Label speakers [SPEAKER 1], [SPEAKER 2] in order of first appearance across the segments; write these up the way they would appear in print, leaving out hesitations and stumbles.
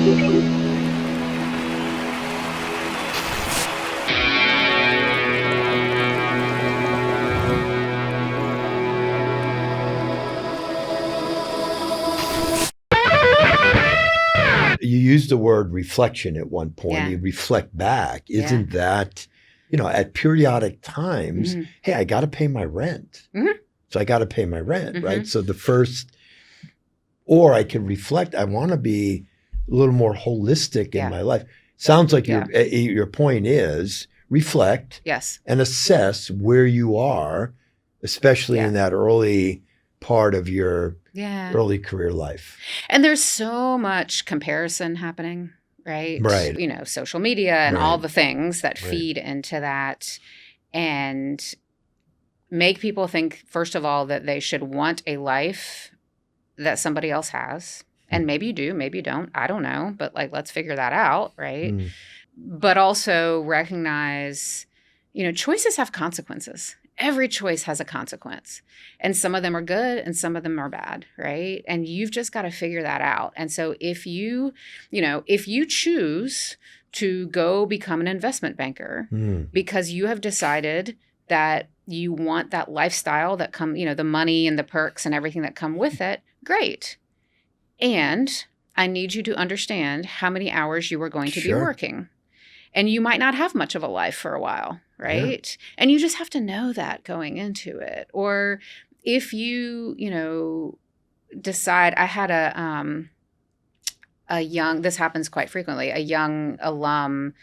[SPEAKER 1] You used the word reflection at one point.
[SPEAKER 2] Yeah.
[SPEAKER 1] You reflect back. Isn't that, at periodic times, hey, I got to pay my rent. So I got to pay my rent, right? So or I can reflect. I want to be a little more holistic in my life. Sounds like your point is reflect and assess where you are, especially in that early part of your early career life.
[SPEAKER 2] And there's so much comparison happening, right?
[SPEAKER 1] Right.
[SPEAKER 2] Social media and all the things that feed into that and make people think, first of all, that they should want a life that somebody else has. And maybe you do, maybe you don't. I don't know. But let's figure that out, right? But also recognize, choices have consequences. Every choice has a consequence. And some of them are good and some of them are bad, right? And you've just got to figure that out. And so if you choose to go become an investment banker because you have decided that you want that lifestyle that the money and the perks and everything that come with it, great. And I need you to understand how many hours you are going to be working. And you might not have much of a life for a while, right? Yeah. And you just have to know that going into it. Or if you, decide, I had a young, this happens quite frequently, a young alum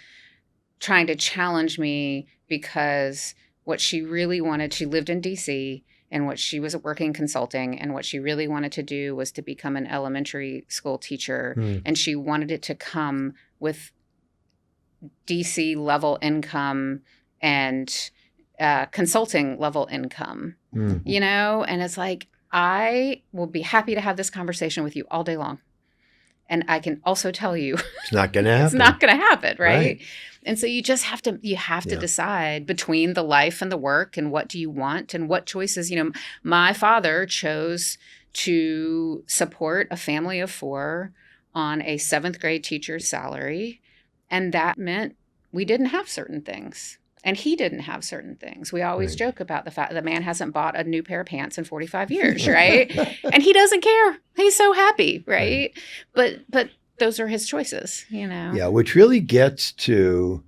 [SPEAKER 2] trying to challenge me because what she really wanted, she lived in DC, and what she was working consulting, and what she really wanted to do was to become an elementary school teacher. And she wanted it to come with DC level income and consulting level income, and it's like, I will be happy to have this conversation with you all day long. And I can also tell you
[SPEAKER 1] it's not going to happen.
[SPEAKER 2] It's not going to happen, right? And so you just have to decide between the life and the work and what do you want and what choices. My father chose to support a family of 4 on a 7th grade teacher's salary. And that meant we didn't have certain things. And he didn't have certain things. We always joke about the fact that the man hasn't bought a new pair of pants in 45 years, right? And he doesn't care. He's so happy, right? But those are his choices,
[SPEAKER 1] Yeah, which really gets to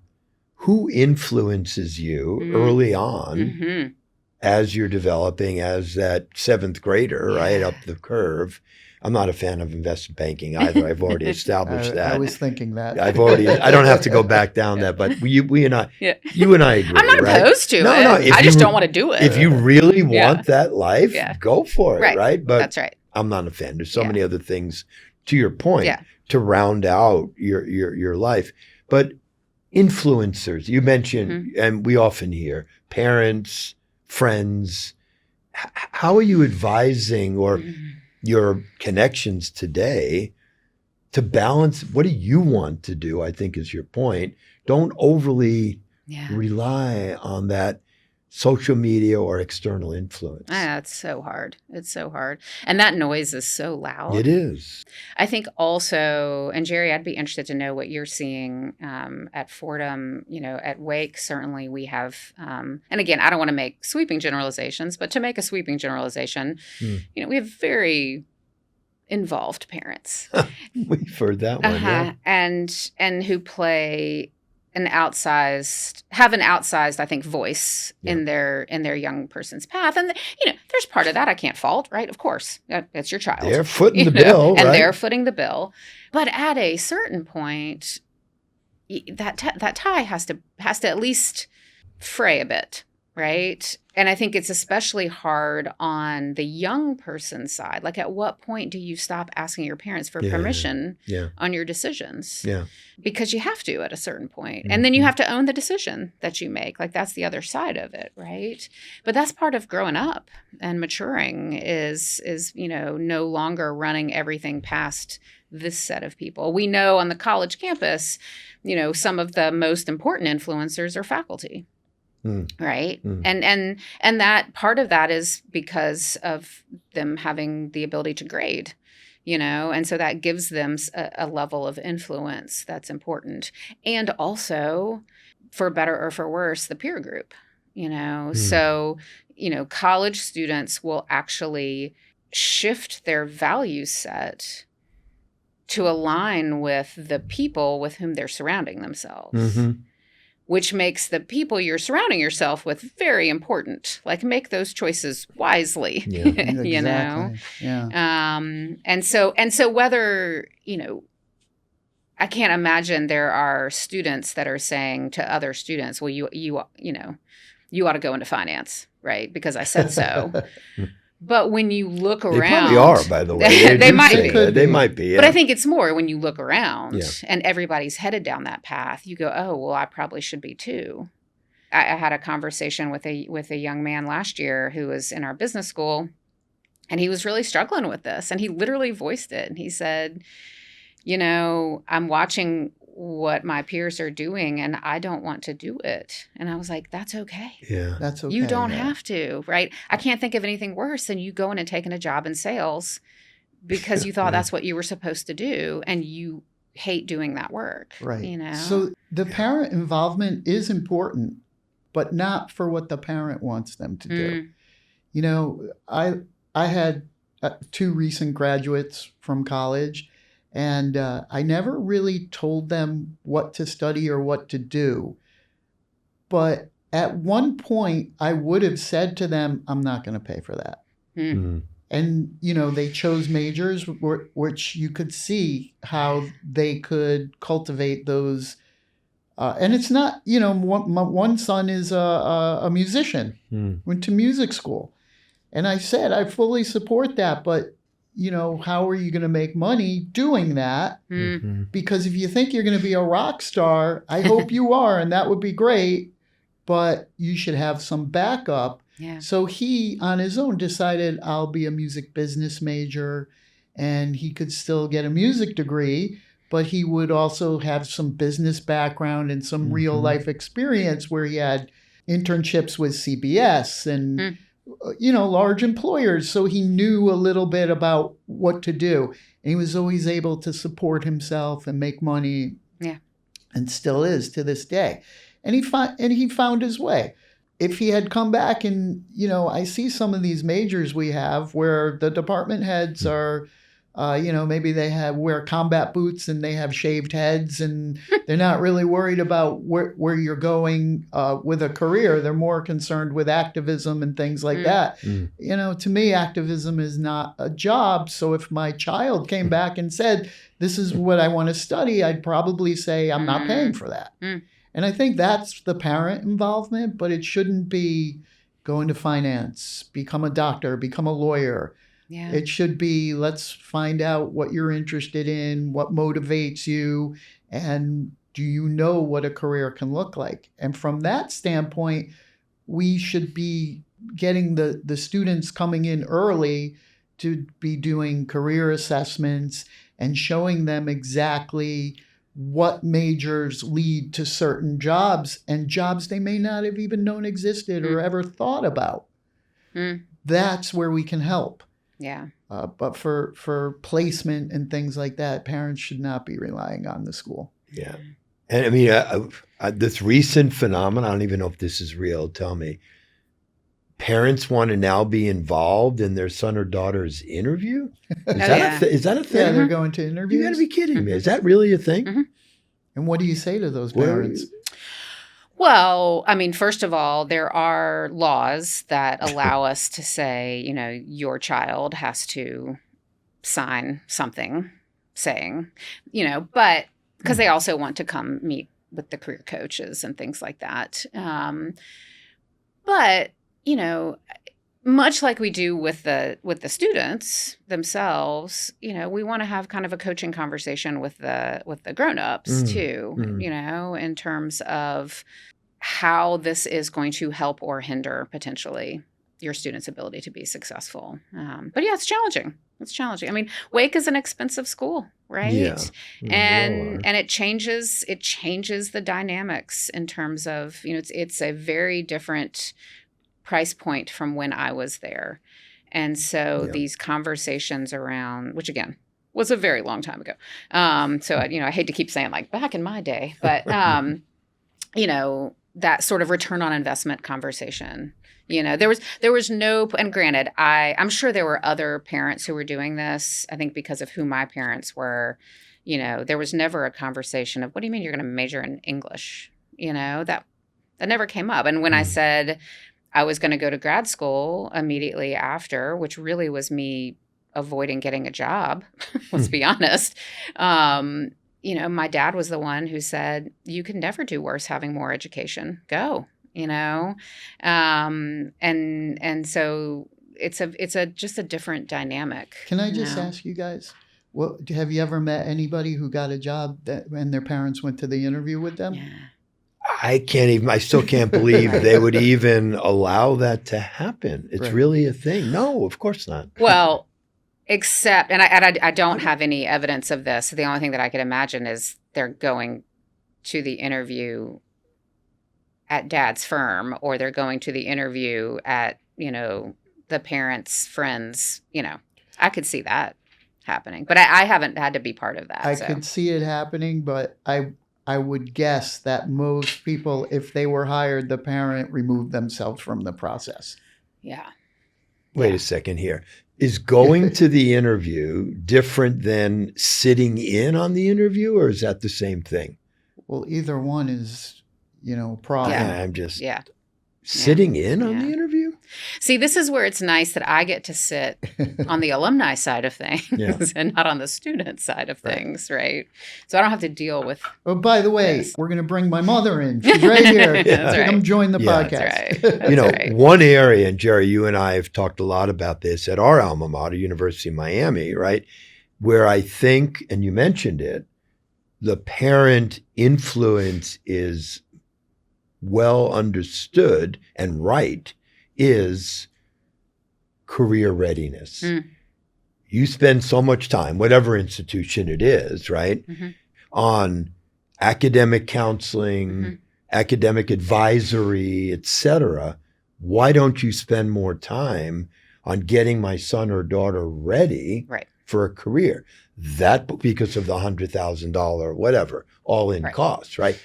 [SPEAKER 1] who influences you early on as you're developing as that 7th grader, right, up the curve. I'm not a fan of investment banking either. I've already established that.
[SPEAKER 3] I was thinking that.
[SPEAKER 1] I don't have to go back down that, but we and I, you and I agree.
[SPEAKER 2] I'm not opposed to it.
[SPEAKER 1] No,
[SPEAKER 2] I just don't want to do it.
[SPEAKER 1] If you really want that life, go for it, right? But
[SPEAKER 2] that's right.
[SPEAKER 1] I'm not a fan. There's so many other things, to your point, to round out your life. But influencers, you mentioned, and we often hear parents, friends. How are you advising or your connections today to balance? What do you want to do? I think is your point. Don't overly rely on that social media or external influence.
[SPEAKER 2] It's so hard. It's so hard. And that noise is so loud.
[SPEAKER 1] It is.
[SPEAKER 2] I think also, and Jerry, I'd be interested to know what you're seeing at Fordham. At Wake, certainly we have, and again, I don't want to make sweeping generalizations, but to make a sweeping generalization, we have very involved parents.
[SPEAKER 1] We've heard that one.
[SPEAKER 2] And who play have an outsized, I think, voice in their young person's path. And, there's part of that I can't fault, right? Of course, that's your child.
[SPEAKER 1] They're footing the bill,
[SPEAKER 2] and
[SPEAKER 1] right?
[SPEAKER 2] They're footing the bill. But at a certain point, that tie has to at least fray a bit, right? And I think it's especially hard on the young person's side. Like, at what point do you stop asking your parents for permission on your decisions? Yeah. Because you have to at a certain point. And then you have to own the decision that you make. Like, that's the other side of it, right? But that's part of growing up and maturing is no longer running everything past this set of people. We know on the college campus, some of the most important influencers are faculty. Right. And that part of that is because of them having the ability to grade, And so that gives them a level of influence that's important. And also, for better or for worse, the peer group, So, college students will actually shift their value set to align with the people with whom they're surrounding themselves, which makes the people you're surrounding yourself with very important. Like, make those choices wisely,
[SPEAKER 3] Exactly. Yeah.
[SPEAKER 2] And so whether, I can't imagine there are students that are saying to other students, well, you ought to go into finance, right? Because I said so. But when you look around,
[SPEAKER 1] they probably are, by the way.
[SPEAKER 2] They might be.
[SPEAKER 1] They might be. Yeah.
[SPEAKER 2] But I think it's more when you look around and everybody's headed down that path. You go, oh, well, I probably should be too. I had a conversation with a young man last year who was in our business school, and he was really struggling with this. And he literally voiced it. And he said, I'm watching what my peers are doing and I don't want to do it. And I was like, that's okay.
[SPEAKER 1] Yeah.
[SPEAKER 3] That's okay.
[SPEAKER 2] You don't have to, right? I can't think of anything worse than you going and taking a job in sales because you thought that's what you were supposed to do and you hate doing that work.
[SPEAKER 3] Right. So the parent involvement is important, but not for what the parent wants them to do. I had 2 recent graduates from college. And I never really told them what to study or what to do. But at one point, I would have said to them, I'm not going to pay for that. Mm-hmm. And, they chose majors which you could see how they could cultivate those. And it's not, one son is a musician, went to music school. And I said, I fully support that, but how are you going to make money doing that? Mm-hmm. Because if you think you're going to be a rock star, I hope you are, and that would be great, but you should have some backup. Yeah. So he, on his own, decided I'll be a music business major, and he could still get a music degree, but he would also have some business background and some real life experience where he had internships with CBS and large employers. So he knew a little bit about what to do. And he was always able to support himself and make money. Yeah. And still is to this day. And he found his way. If he had come back and, I see some of these majors we have where the department heads are, maybe they wear combat boots and they have shaved heads and they're not really worried about where you're going with a career. They're more concerned with activism and things like that. To me, activism is not a job. So if my child came back and said, this is what I want to study, I'd probably say, I'm not paying for that. And I think that's the parent involvement, but it shouldn't be go into finance, become a doctor, become a lawyer. Yeah. It should be, let's find out what you're interested in, what motivates you, and do you know what a career can look like? And from that standpoint, we should be getting the students coming in early to be doing career assessments and showing them exactly what majors lead to certain jobs and jobs they may not have even known existed or ever thought about. That's where we can help. Yeah. But for placement and things like that, parents should not be relying on the school.
[SPEAKER 1] Yeah. And I mean, this recent phenomenon, I don't even know if this is real, tell me. Parents want to now be involved in their son or daughter's interview? Is that a thing?
[SPEAKER 3] Yeah, they're going to interviews.
[SPEAKER 1] You got to be kidding me. Is that really a thing?
[SPEAKER 3] Mm-hmm. And what do you say to those parents?
[SPEAKER 2] Well, I mean, first of all, there are laws that allow us to say, your child has to sign something saying, but because they also want to come meet with the career coaches and things like that. But, much like we do with the students themselves, we want to have kind of a coaching conversation with the grown-ups too, in terms of how this is going to help or hinder potentially your student's ability to be successful. But yeah, it's challenging. It's challenging. I mean, Wake is an expensive school, right? Yeah. And it changes the dynamics in terms of, it's a very different price point from when I was there. And so these conversations around, which again, was a very long time ago. So, I hate to keep saying like back in my day, but, that sort of return on investment conversation, there was no, and granted, I'm sure there were other parents who were doing this. I think because of who my parents were, there was never a conversation of, what do you mean you're going to major in English? That never came up. And when I said I was going to go to grad school immediately after, which really was me avoiding getting a job, let's be honest, my dad was the one who said, you can never do worse having more education. Go, and so it's just a different dynamic.
[SPEAKER 3] Can I just ask you guys, have you ever met anybody who got a job and their parents went to the interview with them?
[SPEAKER 2] Yeah.
[SPEAKER 1] I still can't believe they would even allow that to happen. It's really a thing. No, of course not.
[SPEAKER 2] Well, except, and I don't have any evidence of this. The only thing that I could imagine is they're going to the interview at dad's firm, or they're going to the interview at, the parents' friends. I could see that happening, but I haven't had to be part of that.
[SPEAKER 3] I could see it happening, but I would guess that most people, if they were hired, the parent removed themselves from the process.
[SPEAKER 2] Yeah.
[SPEAKER 1] Wait a second here. Is going to the interview different than sitting in on the interview, or is that the same thing?
[SPEAKER 3] Well, either one is, problem.
[SPEAKER 1] Yeah, I'm just sitting in on the interview.
[SPEAKER 2] See, this is where it's nice that I get to sit on the alumni side of things and not on the student side of things, right? So I don't have to deal with.
[SPEAKER 3] Oh, by the way, we're going to bring my mother in. She's right here. Come join the podcast.
[SPEAKER 2] That's right.
[SPEAKER 1] One area, and Jerry, you and I have talked a lot about this at our alma mater, University of Miami, right? Where I think, and you mentioned it, the parent influence is well understood and right, is career readiness. You spend so much time, whatever institution it is, right, on academic counseling, academic advisory, et cetera. Why don't you spend more time on getting my son or daughter ready for a career? That because of the $100,000, whatever, all in costs, right?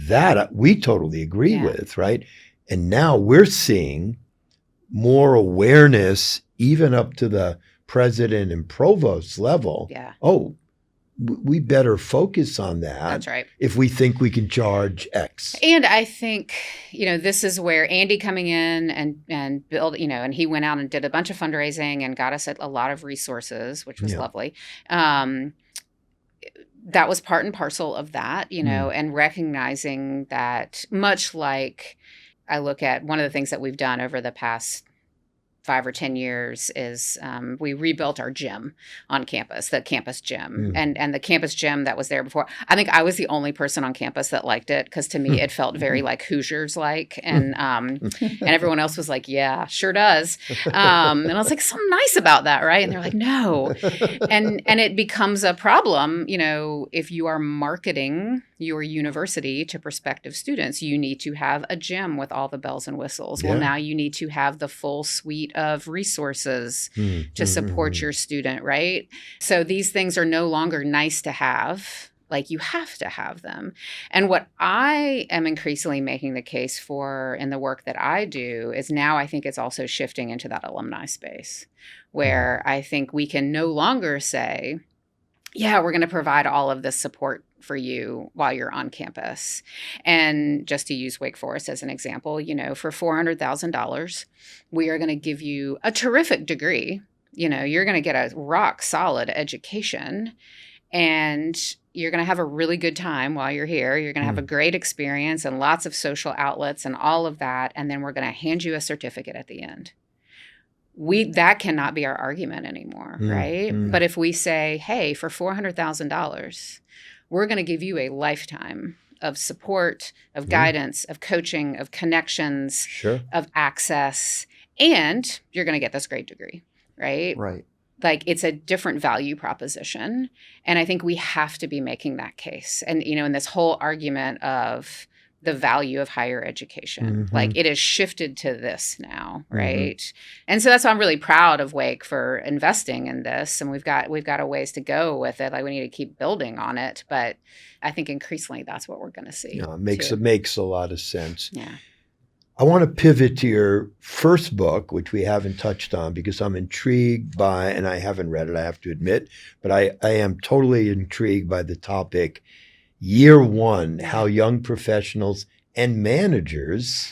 [SPEAKER 1] That we totally agree with, right? And now we're seeing more awareness, even up to the president and provost level.
[SPEAKER 2] Yeah.
[SPEAKER 1] Oh, we better focus on that.
[SPEAKER 2] That's right.
[SPEAKER 1] If we think we can charge X.
[SPEAKER 2] And I think, this is where Andy coming in and build, and he went out and did a bunch of fundraising and got us a lot of resources, which was lovely. That was part and parcel of that, and recognizing that, much like I look at one of the things that we've done over the past 5 or 10 years is we rebuilt our gym on campus, the campus gym. And the campus gym that was there before, I think I was the only person on campus that liked it, because to me it felt very like Hoosiers-like. And everyone else was like, yeah, sure does. And I was like, something nice about that, right? And they're like, no. And it becomes a problem, if you are marketing your university to prospective students, you need to have a gym with all the bells and whistles. Well, now you need to have the full suite of resources to support your student, right? So these things are no longer nice to have. Like, you have to have them. And what I am increasingly making the case for in the work that I do is now I think it's also shifting into that alumni space, where I think we can no longer say, yeah, we're going to provide all of this support for you while you're on campus. And just to use Wake Forest as an example, for $400,000, we are going to give you a terrific degree. You're going to get a rock solid education, and you're going to have a really good time while you're here. You're going to have a great experience and lots of social outlets and all of that. And then we're going to hand you a certificate at the end. That cannot be our argument anymore, right? But if we say, hey, for $400,000, we're going to give you a lifetime of support, of guidance, of coaching, of connections, of access, and you're going to get this great degree, right?
[SPEAKER 3] Right.
[SPEAKER 2] Like, it's a different value proposition. And I think we have to be making that case. And, in this whole argument of the value of higher education. Like it has shifted to this now, right? And so that's why I'm really proud of Wake for investing in this. And we've got a ways to go with it. Like we need to keep building on it. But I think increasingly that's what we're going to see.
[SPEAKER 1] Yeah, it makes a lot of sense.
[SPEAKER 2] Yeah.
[SPEAKER 1] I want to pivot to your first book, which we haven't touched on because I'm intrigued by, and I haven't read it, I have to admit, but I am totally intrigued by the topic, Year One, How Young Professionals and Managers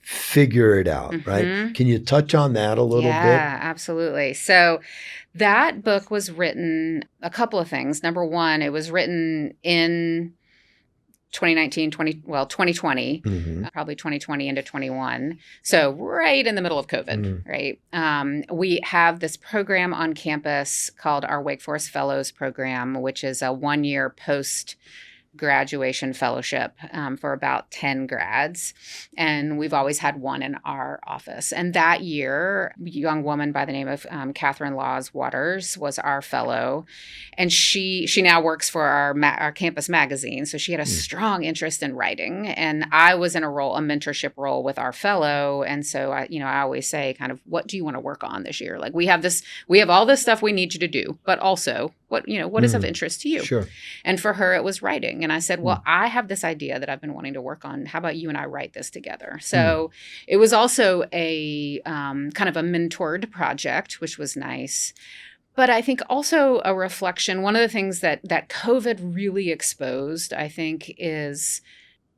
[SPEAKER 1] Figure It Out, right? Can you touch on that a little bit?
[SPEAKER 2] Yeah, absolutely. So that book was written, a couple of things. Number one, it was written in 2020, probably 2020 into 21. So right in the middle of COVID, right? We have this program on campus called our Wake Forest Fellows Program, which is a 1-year post-graduation fellowship for about 10 grads. And we've always had one in our office. And that year, a young woman by the name of Catherine Laws Waters was our fellow. And she now works for our campus magazine. So she had a strong interest in writing. And I was in a mentorship role with our fellow. And so I always say kind of, what do you want to work on this year? Like we have all this stuff we need you to do, but also what is of interest to you?
[SPEAKER 1] Sure.
[SPEAKER 2] And for her, it was writing. And I said, well, I have this idea that I've been wanting to work on. How about you and I write this together? So it was also a kind of a mentored project, which was nice. But I think also a reflection, one of the things that COVID really exposed, I think, is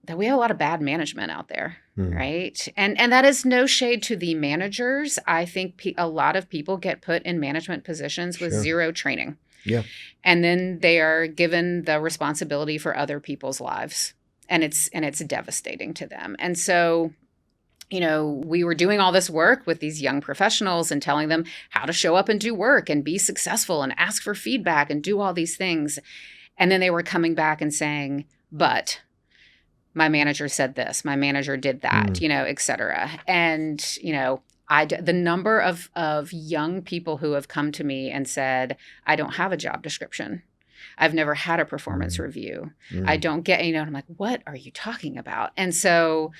[SPEAKER 2] that we have a lot of bad management out there, right? And that is no shade to the managers. I think a lot of people get put in management positions with zero training.
[SPEAKER 1] Yeah.
[SPEAKER 2] And then they are given the responsibility for other people's lives. And it's devastating to them. And so, we were doing all this work with these young professionals and telling them how to show up and do work and be successful and ask for feedback and do all these things. And then they were coming back and saying, but my manager said this, my manager did that, et cetera. And, the number of young people who have come to me and said, I don't have a job description. I've never had a performance review. I don't get, I'm like, what are you talking about? And so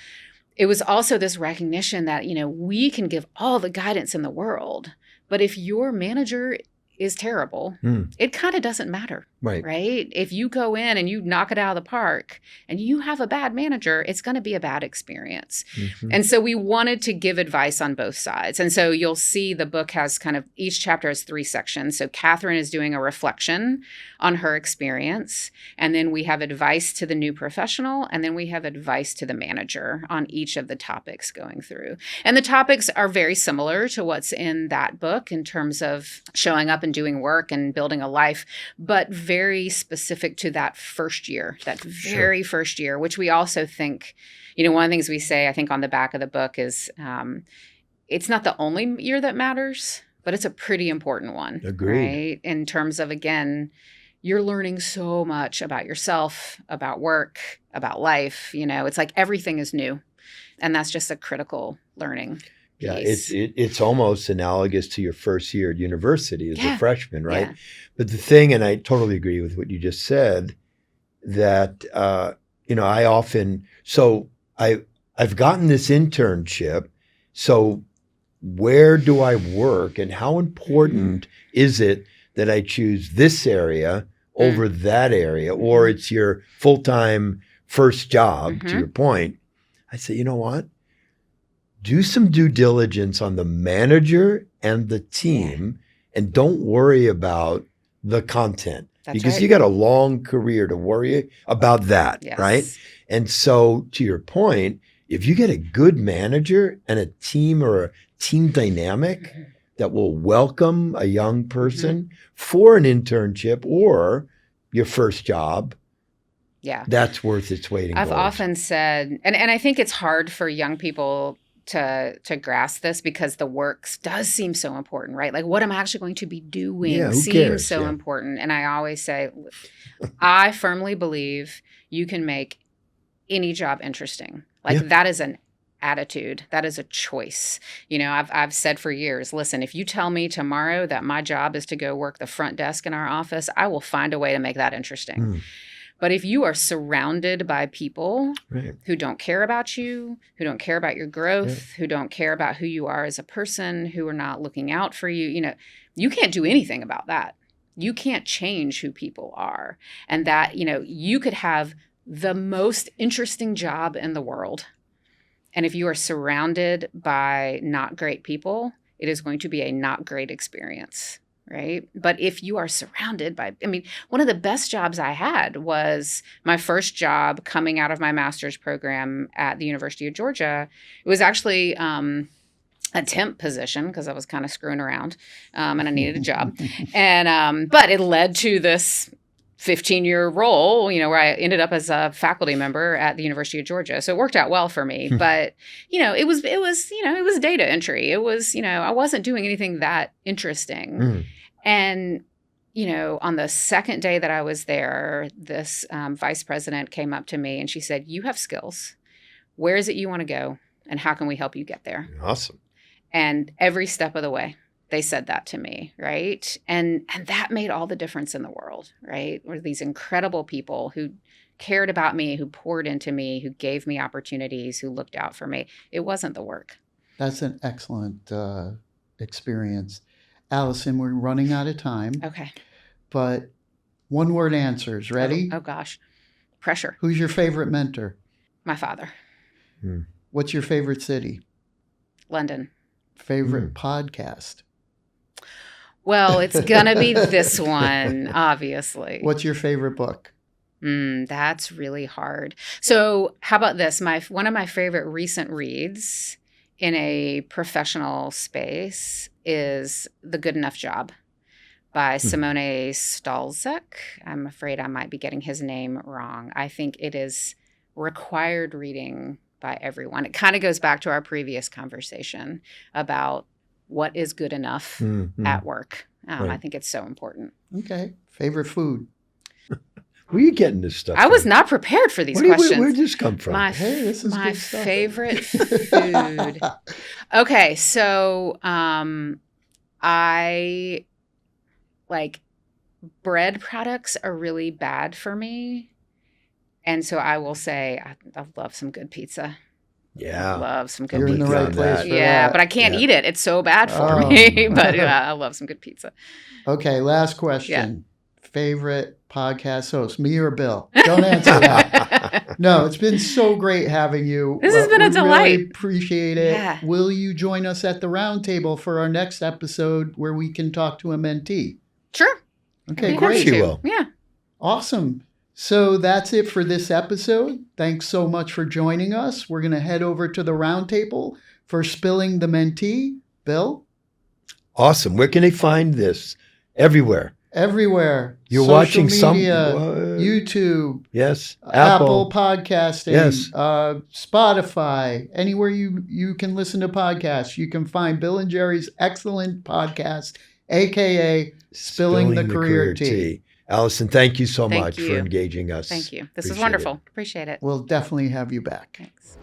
[SPEAKER 2] it was also this recognition that, we can give all the guidance in the world, but if your manager is terrible, it kind of doesn't matter, right? If you go in and you knock it out of the park and you have a bad manager, it's going to be a bad experience. And so we wanted to give advice on both sides. And so you'll see the book has kind of, each chapter has 3 sections. So Catherine is doing a reflection on her experience. And then we have advice to the new professional. And then we have advice to the manager on each of the topics going through. And the topics are very similar to what's in that book in terms of showing up and doing work and building a life, but very specific to that first year, very first year, which we also think, one of the things we say, I think on the back of the book is it's not the only year that matters, but it's a pretty important one.
[SPEAKER 1] Agreed.
[SPEAKER 2] Right? In terms of, again, you're learning so much about yourself, about work, about life. It's like everything is new. And that's just a critical learning.
[SPEAKER 1] Yeah, it's almost analogous to your first year at university as a freshman, right? Yeah. But the thing, and I totally agree with what you just said, that I've gotten this internship. So where do I work, and how important is it that I choose this area over that area, or it's your full-time first job? To your point, I say, you know what? Do some due diligence on the manager and the team, and don't worry about the content. That's because you got a long career to worry about that, right? And so to your point, if you get a good manager and a team or a team dynamic that will welcome a young person for an internship or your first job, that's worth its weight in gold.
[SPEAKER 2] I've often said, and I think it's hard for young people to grasp this because the work does seem so important, right? Like what I'm actually going to be doing seems so important. And I always say, I firmly believe you can make any job interesting. Like that is an attitude. That is a choice. I've said for years, listen, if you tell me tomorrow that my job is to go work the front desk in our office, I will find a way to make that interesting. But if you are surrounded by people
[SPEAKER 1] right.
[SPEAKER 2] who don't care about you, who don't care about your growth, who don't care about who you are as a person, who are not looking out for you, you can't do anything about that. You can't change who people are. And that, you could have the most interesting job in the world. And if you are surrounded by not great people, it is going to be a not great experience. Right. But if you are surrounded by, one of the best jobs I had was my first job coming out of my master's program at the University of Georgia. It was actually a temp position because I was kind of screwing around and I needed a job. And but it led to this 15-year role, where I ended up as a faculty member at the University of Georgia. So it worked out well for me. But, it was data entry. It was, I wasn't doing anything that interesting. And, on the second day that I was there, this vice president came up to me and she said, "You have skills. Where is it you want to go? And how can we help you get there?"
[SPEAKER 1] Awesome.
[SPEAKER 2] And every step of the way, they said that to me, right? And that made all the difference in the world, right? Were these incredible people who cared about me, who poured into me, who gave me opportunities, who looked out for me. It wasn't the work.
[SPEAKER 3] That's an excellent experience. Allison, we're running out of time.
[SPEAKER 2] Okay.
[SPEAKER 3] But one-word answers. Ready?
[SPEAKER 2] Oh gosh. Pressure.
[SPEAKER 3] Who's your favorite mentor?
[SPEAKER 2] My father.
[SPEAKER 3] What's your favorite city?
[SPEAKER 2] London.
[SPEAKER 3] Favorite podcast?
[SPEAKER 2] Well, it's going to be this one, obviously.
[SPEAKER 3] What's your favorite book?
[SPEAKER 2] That's really hard. So how about this? One of my favorite recent reads in a professional space is The Good Enough Job by Simone Stalzek. I'm afraid I might be getting his name wrong. I think it is required reading by everyone. It kind of goes back to our previous conversation about what is good enough at work.
[SPEAKER 1] Right.
[SPEAKER 2] I think it's so important.
[SPEAKER 3] Okay. Favorite food?
[SPEAKER 1] Where are you getting this stuff
[SPEAKER 2] I
[SPEAKER 1] from?
[SPEAKER 2] was not prepared for these questions.
[SPEAKER 1] Where did this come from?
[SPEAKER 3] This is
[SPEAKER 2] my
[SPEAKER 3] good stuff.
[SPEAKER 2] favorite food. Okay, so I like bread products are really bad for me. And so I will say I love some good pizza.
[SPEAKER 1] Yeah.
[SPEAKER 2] I love some good
[SPEAKER 3] You're
[SPEAKER 2] pizza.
[SPEAKER 3] in the right place for
[SPEAKER 2] Yeah,
[SPEAKER 3] that.
[SPEAKER 2] but I can't eat it. It's so bad for me. But I love some good pizza.
[SPEAKER 3] Okay, last question. Favorite podcast host, me or Bill? Don't answer that. No, it's been so great having you.
[SPEAKER 2] This has been a delight.
[SPEAKER 3] Really appreciate it.
[SPEAKER 2] Yeah.
[SPEAKER 3] Will you join us at the roundtable for our next episode where we can talk to a mentee?
[SPEAKER 2] Sure.
[SPEAKER 3] Okay,
[SPEAKER 1] Of course
[SPEAKER 3] great.
[SPEAKER 1] you will.
[SPEAKER 2] Yeah.
[SPEAKER 3] Awesome. So that's it for this episode. Thanks so much for joining us. We're going to head over to the roundtable for Spilling the Mentee. Bill?
[SPEAKER 1] Awesome. Where can they find this? Everywhere.
[SPEAKER 3] Everywhere.
[SPEAKER 1] You're
[SPEAKER 3] Social
[SPEAKER 1] watching
[SPEAKER 3] media, YouTube.
[SPEAKER 1] Yes.
[SPEAKER 3] Apple Podcasting.
[SPEAKER 1] Yes.
[SPEAKER 3] Spotify. Anywhere you can listen to podcasts, you can find Bill and Jerry's excellent podcast, a.k.a. Spilling the Career Tea.
[SPEAKER 1] Allison, thank you so
[SPEAKER 2] Thank
[SPEAKER 1] much
[SPEAKER 2] you.
[SPEAKER 1] for engaging us.
[SPEAKER 2] Thank you. This is
[SPEAKER 1] Appreciate
[SPEAKER 2] wonderful.
[SPEAKER 1] it.
[SPEAKER 2] Appreciate it.
[SPEAKER 3] We'll definitely have you back.
[SPEAKER 2] Thanks.